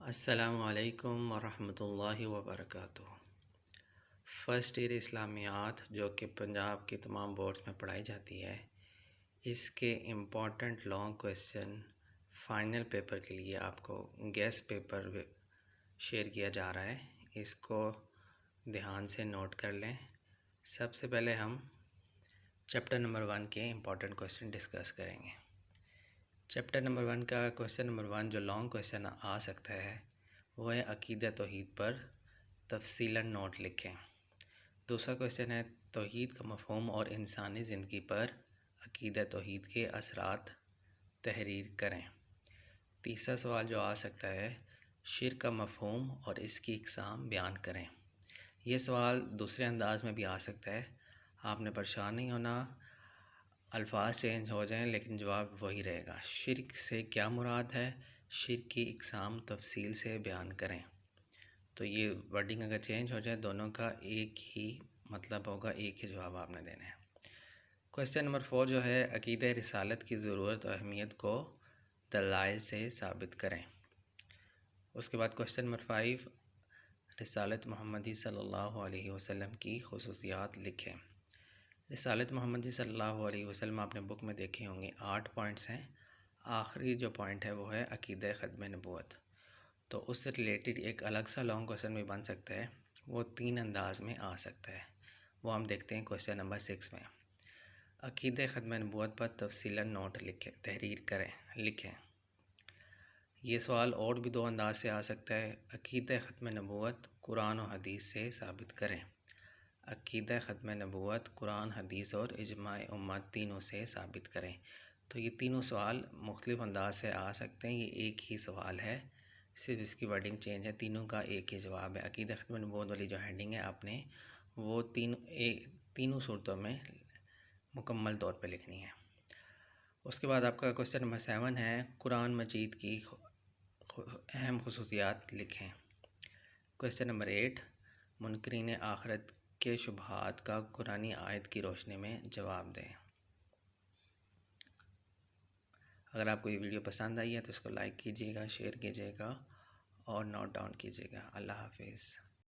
السلام علیکم ورحمۃ اللہ وبرکاتہ۔ فرسٹ ایئر اسلامیات جو کہ پنجاب کے تمام بورڈز میں پڑھائی جاتی ہے، اس کے important long question final paper کے لیے آپ کو گیس پیپر شیئر کیا جا رہا ہے۔ اس کو دھیان سے نوٹ کر لیں۔ سب سے پہلے ہم چیپٹر نمبر 1 کے امپورٹنٹ کویسچن ڈسکس کریں گے۔ چیپٹر نمبر 1 کا کویسچن نمبر 1 جو لانگ کویسچن آ سکتا ہے وہ ہے عقیدہ توحید پر تفصیلاً نوٹ لکھیں۔ دوسرا کویسچن ہے توحید کا مفہوم اور انسانی زندگی پر عقیدہ توحید کے اثرات تحریر کریں۔ تیسرا سوال جو آ سکتا ہے شرک کا مفہوم اور اس کی اقسام بیان کریں۔ یہ سوال دوسرے انداز میں بھی آ سکتا ہے، آپ نے پریشان نہیں ہونا، الفاظ چینج ہو جائیں لیکن جواب وہی رہے گا۔ شرک سے کیا مراد ہے، شرک کی اقسام تفصیل سے بیان کریں۔ تو یہ ورڈنگ اگر چینج ہو جائے دونوں کا ایک ہی مطلب ہوگا، ایک ہی جواب آپ نے دینا ہے۔ کویسچن نمبر 4 جو ہے عقیدہ رسالت کی ضرورت اور اہمیت کو دلائل سے ثابت کریں۔ اس کے بعد کویسچن نمبر 5 رسالت محمدی صلی اللہ علیہ وسلم کی خصوصیات لکھیں۔ رسالت محمدی صلی اللہ علیہ وسلم آپ نے بک میں دیکھے ہوں گے، 8 پوائنٹس ہیں۔ آخری جو پوائنٹ ہے وہ ہے عقیدہ ختم نبوت۔ تو اس سے ریلیٹڈ ایک الگ سا لانگ کویسچن بھی بن سکتا ہے، وہ 3 انداز میں آ سکتا ہے، وہ ہم دیکھتے ہیں کویسچن نمبر 6 میں۔ عقیدہ ختم نبوت پر تفصیلاً نوٹ لکھیں۔ یہ سوال اور بھی 2 انداز سے آ سکتا ہے۔ عقیدہ ختم نبوت قرآن و حدیث سے ثابت کریں۔ عقیدہ ختم نبوت قرآن، حدیث اور اجماع امت تینوں سے ثابت کریں۔ تو یہ تینوں سوال مختلف انداز سے آ سکتے ہیں، یہ ایک ہی سوال ہے، صرف اس کی ورڈنگ چینج ہے، تینوں کا ایک ہی جواب ہے۔ عقیدہ ختم نبوت والی جو ہیڈنگ ہے آپ نے وہ تینوں صورتوں میں مکمل طور پہ لکھنی ہے۔ اس کے بعد آپ کا کویسچن نمبر 7 ہے قرآن مجید کی اہم خصوصیات لکھیں۔ کویسچن نمبر 8 منکرین آخرت کے شبہات کا قرآنی آیت کی روشنی میں جواب دیں۔ اگر آپ کو یہ ویڈیو پسند آئی ہے تو اس کو لائک کیجیے گا، شیئر کیجیے گا اور نوٹ ڈاؤن کیجیے گا۔ اللہ حافظ۔